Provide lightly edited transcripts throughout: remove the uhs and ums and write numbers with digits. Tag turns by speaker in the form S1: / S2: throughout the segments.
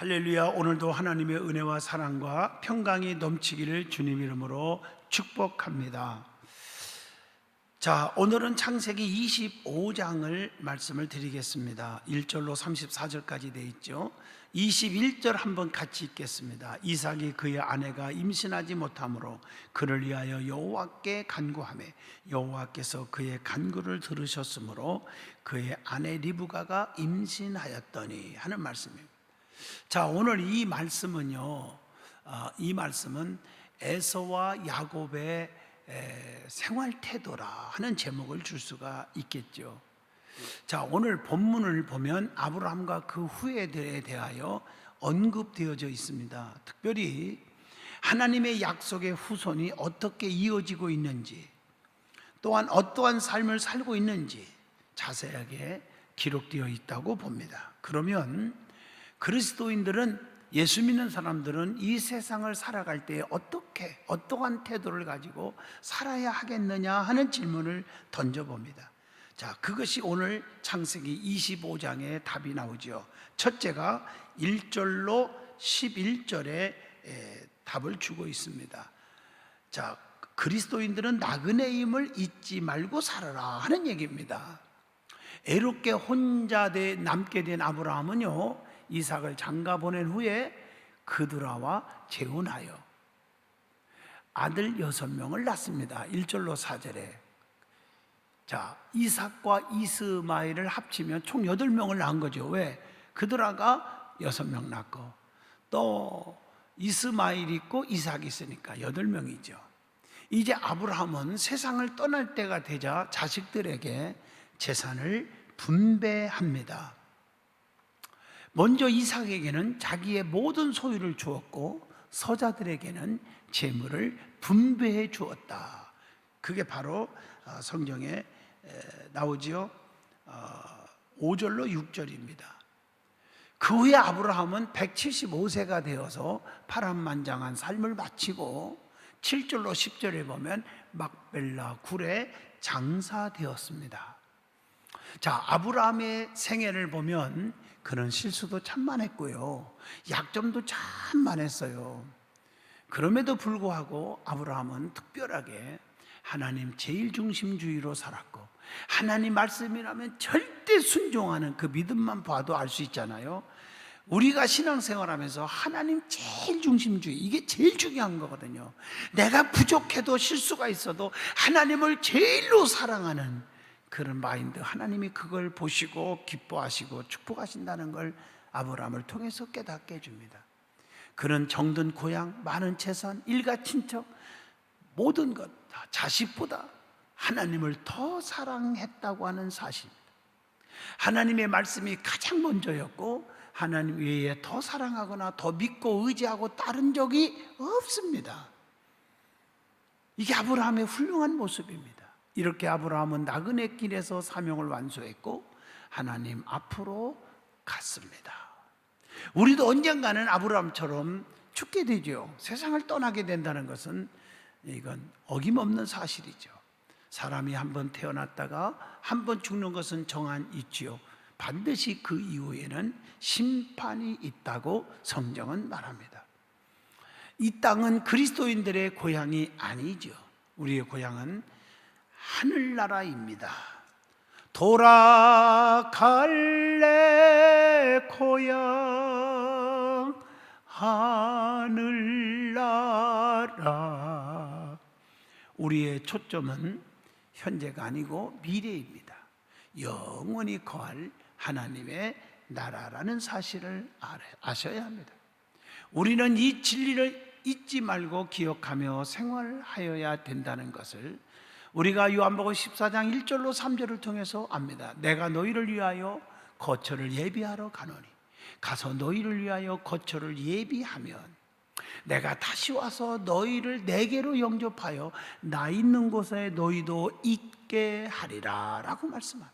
S1: 할렐루야. 오늘도 하나님의 은혜와 사랑과 평강이 넘치기를 주님 이름으로 축복합니다. 자, 오늘은 창세기 25장을 말씀을 드리겠습니다. 1절로 34절까지 되어 있죠. 21절 한번 같이 읽겠습니다. 이삭이 그의 아내가 임신하지 못하므로 그를 위하여 여호와께 간구하매 여호와께서 그의 간구를 들으셨으므로 그의 아내 리브가가 임신하였더니 하는 말씀입니다. 자, 오늘 이 말씀은요, 이 말씀은 에서와 야곱의 생활 태도라 하는 제목을 줄 수가 있겠죠. 자, 오늘 본문을 보면 아브라함과 그 후예들에 대하여 언급되어져 있습니다. 특별히 하나님의 약속의 후손이 어떻게 이어지고 있는지, 또한 어떠한 삶을 살고 있는지 자세하게 기록되어 있다고 봅니다. 그러면 그리스도인들은, 예수 믿는 사람들은 이 세상을 살아갈 때 어떠한 태도를 가지고 살아야 하겠느냐 하는 질문을 던져봅니다. 자, 그것이 오늘 창세기 25장에 답이 나오죠. 첫째가 1절로 11절에 답을 주고 있습니다. 자, 그리스도인들은 나그네임을 잊지 말고 살아라 하는 얘기입니다. 애롭게 혼자 남게 된 아브라함은요, 이삭을 장가 보낸 후에 그드라와 재혼하여 아들 6명을 낳습니다. 1절로 4절에. 자, 이삭과 이스마엘을 합치면 총 8명을 낳은 거죠. 왜? 그드라가 6명 낳고 또 이스마엘이 있고 이삭이 있으니까 8명이죠. 이제 아브라함은 세상을 떠날 때가 되자 자식들에게 재산을 분배합니다. 먼저 이삭에게는 자기의 모든 소유를 주었고 서자들에게는 재물을 분배해 주었다. 그게 바로 성경에 나오지요. 5절로 6절입니다. 그 후에 아브라함은 175세가 되어서 파란만장한 삶을 마치고 7절로 10절에 보면 막벨라 굴에 장사되었습니다. 자, 아브라함의 생애를 보면 그는 실수도 참 많았고요, 약점도 참 많았어요. 그럼에도 불구하고 아브라함은 특별하게 하나님 제일중심주의로 살았고, 하나님 말씀이라면 절대 순종하는 그 믿음만 봐도 알 수 있잖아요. 우리가 신앙생활하면서 하나님 제일중심주의, 이게 제일 중요한 거거든요. 내가 부족해도 실수가 있어도 하나님을 제일로 사랑하는 그런 마인드, 하나님이 그걸 보시고 기뻐하시고 축복하신다는 걸 아브라함을 통해서 깨닫게 해줍니다. 그는 정든 고향, 많은 재산, 일가 친척, 모든 것 다 자식보다 하나님을 더 사랑했다고 하는 사실입니다. 하나님의 말씀이 가장 먼저였고 하나님 외에 더 사랑하거나 더 믿고 의지하고 따른 적이 없습니다. 이게 아브라함의 훌륭한 모습입니다. 이렇게 아브라함은 나그네 길에서 사명을 완수했고 하나님 앞으로 갔습니다. 우리도 언젠가는 아브라함처럼 죽게 되죠. 세상을 떠나게 된다는 것은 이건 어김없는 사실이죠. 사람이 한번 태어났다가 한번 죽는 것은 정한 이치요, 반드시 그 이후에는 심판이 있다고 성경은 말합니다. 이 땅은 그리스도인들의 고향이 아니죠. 우리의 고향은 하늘나라입니다. 돌아갈래 고향 하늘나라. 우리의 초점은 현재가 아니고 미래입니다. 영원히 거할 하나님의 나라라는 사실을 아셔야 합니다. 우리는 이 진리를 잊지 말고 기억하며 생활하여야 된다는 것을 우리가 요한복음 14장 1절로 3절을 통해서 압니다. 내가 너희를 위하여 거처를 예비하러 가노니 가서 너희를 위하여 거처를 예비하면 내가 다시 와서 너희를 내게로 영접하여 나 있는 곳에 너희도 있게 하리라 라고 말씀합니다.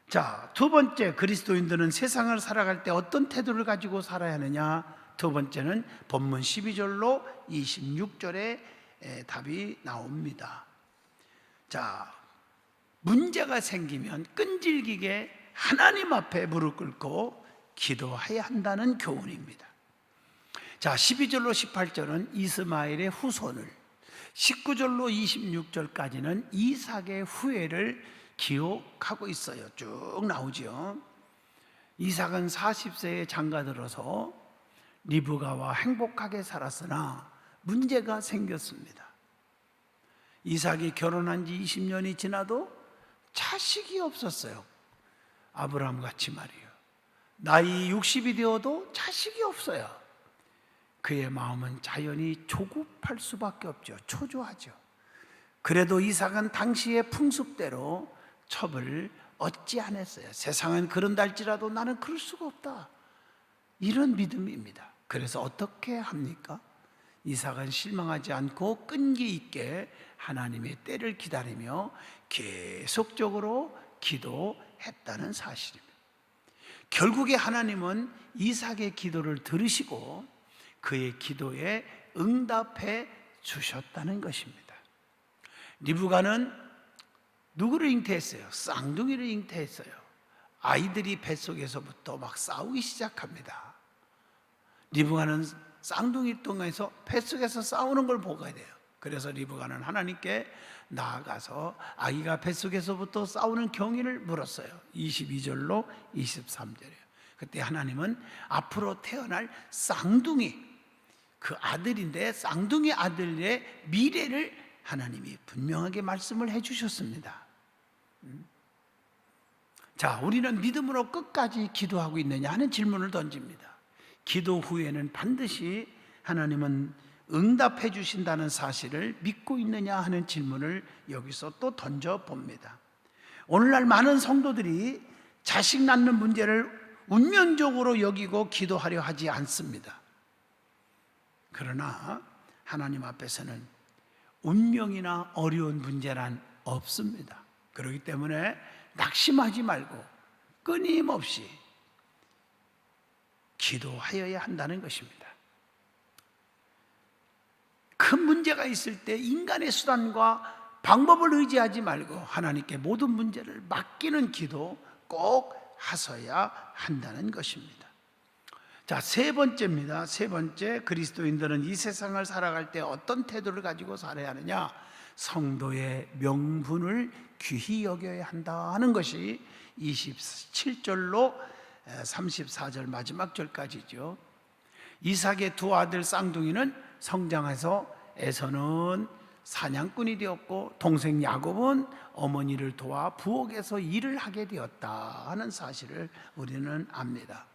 S1: 자, 두 번째, 그리스도인들은 세상을 살아갈 때 어떤 태도를 가지고 살아야 하느냐. 두 번째는 본문 12절로 26절에 답이 나옵니다. 자, 문제가 생기면 끈질기게 하나님 앞에 무릎 꿇고 기도해야 한다는 교훈입니다. 자, 12절로 18절은 이스마엘의 후손을, 19절로 26절까지는 이삭의 후예를 기록하고 있어요. 쭉 나오죠. 이삭은 40세에 장가들어서 리브가와 행복하게 살았으나 문제가 생겼습니다. 이삭이 결혼한 지 20년이 지나도 자식이 없었어요. 아브라함 같이 말이에요. 나이 60이 되어도 자식이 없어요. 그의 마음은 자연히 조급할 수밖에 없죠. 초조하죠. 그래도 이삭은 당시의 풍습대로 첩을 얻지 않았어요. 세상은 그런달지라도 나는 그럴 수가 없다, 이런 믿음입니다. 그래서 어떻게 합니까? 이삭은 실망하지 않고 끈기 있게 하나님의 때를 기다리며 계속적으로 기도했다는 사실입니다. 결국에 하나님은 이삭의 기도를 들으시고 그의 기도에 응답해 주셨다는 것입니다. 리브가는 누구를 잉태했어요? 쌍둥이를 잉태했어요. 아이들이 뱃속에서부터 막 싸우기 시작합니다. 리브가는 쌍둥이 뚱에서 뱃속에서 싸우는 걸 보게 돼요. 그래서 리브가는 하나님께 나아가서 아기가 뱃속에서부터 싸우는 경위를 물었어요. 22절로 23절이에요. 그때 하나님은 앞으로 태어날 쌍둥이, 그 아들인데 쌍둥이 아들의 미래를 하나님이 분명하게 말씀을 해주셨습니다. 자, 우리는 믿음으로 끝까지 기도하고 있느냐 하는 질문을 던집니다. 기도 후에는 반드시 하나님은 응답해 주신다는 사실을 믿고 있느냐 하는 질문을 여기서 또 던져봅니다. 오늘날 많은 성도들이 자식 낳는 문제를 운명적으로 여기고 기도하려 하지 않습니다. 그러나 하나님 앞에서는 운명이나 어려운 문제란 없습니다. 그렇기 때문에 낙심하지 말고 끊임없이 기도하여야 한다는 것입니다. 큰 문제가 있을 때 인간의 수단과 방법을 의지하지 말고 하나님께 모든 문제를 맡기는 기도 꼭 하셔야 한다는 것입니다. 자, 세 번째입니다. 세 번째, 그리스도인들은 이 세상을 살아갈 때 어떤 태도를 가지고 살아야 하느냐? 성도의 명분을 귀히 여겨야 한다 하는 것이 27절로 34절 마지막 절까지죠. 이삭의 두 아들 쌍둥이는 성장해서 에서는 사냥꾼이 되었고 동생 야곱은 어머니를 도와 부엌에서 일을 하게 되었다 하는 사실을 우리는 압니다.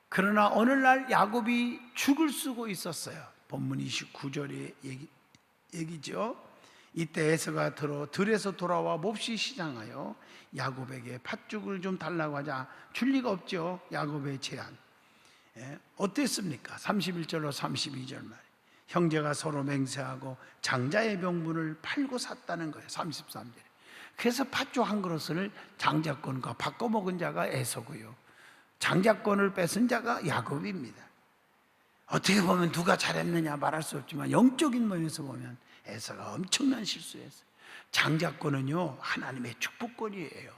S1: 그러나 오늘날 야곱이 죽을 쓰고 있었어요. 본문 29절의 얘기죠. 이때 에서가 들에서 돌아와 몹시 시장하여 야곱에게 팥죽을 좀 달라고 하자 줄 리가 없죠. 야곱의 제안. 어땠습니까? 31절로 32절 말. 형제가 서로 맹세하고 장자의 명분을 팔고 샀다는 거예요. 33절에. 그래서 팥죽 한 그릇을 장자권과 바꿔 먹은 자가 에서고요, 장자권을 뺏은 자가 야곱입니다. 어떻게 보면 누가 잘했느냐 말할 수 없지만 영적인 면에서 보면 에서가 엄청난 실수했어요. 장자권은요, 하나님의 축복권이에요.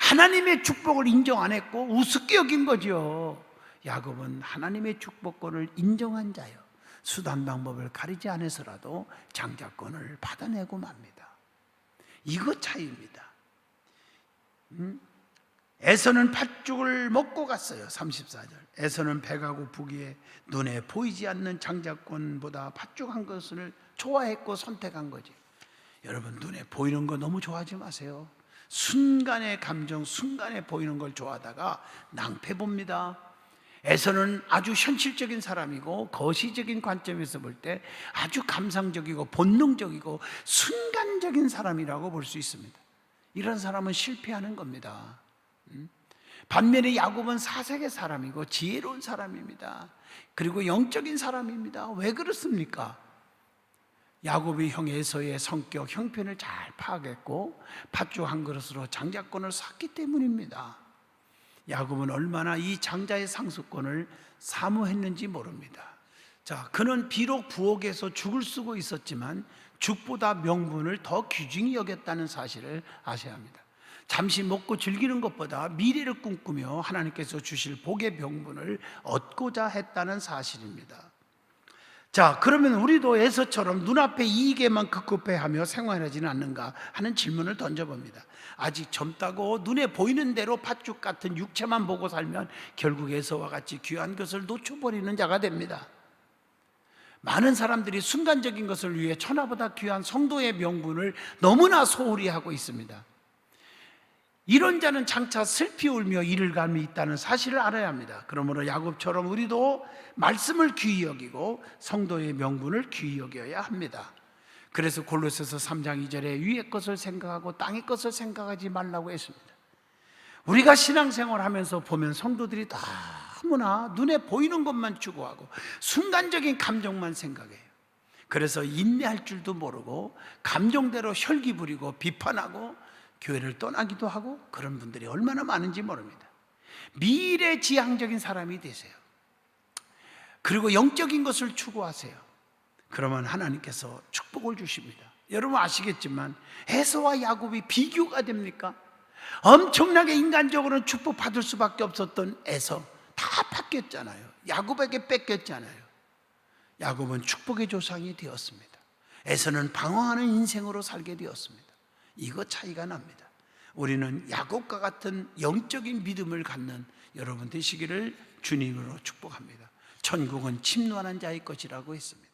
S1: 하나님의 축복을 인정 안 했고 우습게 여긴 거죠. 야곱은 하나님의 축복권을 인정한 자요, 수단 방법을 가리지 않아서라도 장자권을 받아내고 맙니다. 이거 차이입니다. 에서는 팥죽을 먹고 갔어요. 34절. 에서는 배가 고프기에 눈에 보이지 않는 장자권보다 팥죽 한 것을 좋아했고 선택한 거지. 여러분, 눈에 보이는 거 너무 좋아하지 마세요. 순간의 감정, 순간에 보이는 걸 좋아하다가 낭패 봅니다. 에서는 아주 현실적인 사람이고 거시적인 관점에서 볼 때 아주 감상적이고 본능적이고 순간적인 사람이라고 볼 수 있습니다. 이런 사람은 실패하는 겁니다. 반면에 야곱은 사색의 사람이고 지혜로운 사람입니다. 그리고 영적인 사람입니다. 왜 그렇습니까? 야곱이 형 에서의 성격, 형편을 잘 파악했고 팥죽 한 그릇으로 장자권을 샀기 때문입니다. 야곱은 얼마나 이 장자의 상속권을 사모했는지 모릅니다. 자, 그는 비록 부엌에서 죽을 쓰고 있었지만 죽보다 명분을 더 귀중히 여겼다는 사실을 아셔야 합니다. 잠시 먹고 즐기는 것보다 미래를 꿈꾸며 하나님께서 주실 복의 명분을 얻고자 했다는 사실입니다. 자, 그러면 우리도 에서처럼 눈앞의 이익에만 급급해하며 생활하지는 않는가 하는 질문을 던져봅니다. 아직 젊다고 눈에 보이는 대로 팥죽 같은 육체만 보고 살면 결국 에서와 같이 귀한 것을 놓쳐버리는 자가 됩니다. 많은 사람들이 순간적인 것을 위해 천하보다 귀한 성도의 명분을 너무나 소홀히 하고 있습니다. 이런 자는 장차 슬피 울며 이를 감이 있다는 사실을 알아야 합니다. 그러므로 야곱처럼 우리도 말씀을 귀히 여기고 성도의 명분을 귀히 여겨야 합니다. 그래서 골로새서 3장 2절에 위의 것을 생각하고 땅의 것을 생각하지 말라고 했습니다. 우리가 신앙생활 하면서 보면 성도들이 너무나 눈에 보이는 것만 추구하고 순간적인 감정만 생각해요. 그래서 인내할 줄도 모르고 감정대로 혈기 부리고 비판하고 교회를 떠나기도 하고 그런 분들이 얼마나 많은지 모릅니다. 미래지향적인 사람이 되세요. 그리고 영적인 것을 추구하세요. 그러면 하나님께서 축복을 주십니다. 여러분 아시겠지만 에서와 야곱이 비교가 됩니까? 엄청나게 인간적으로는 축복받을 수밖에 없었던 에서 다 바뀌었잖아요. 야곱에게 뺏겼잖아요. 야곱은 축복의 조상이 되었습니다. 에서는 방황하는 인생으로 살게 되었습니다. 이거 차이가 납니다. 우리는 야곱과 같은 영적인 믿음을 갖는 여러분 되시기를 주님으로 축복합니다. 천국은 침노하는 자의 것이라고 했습니다.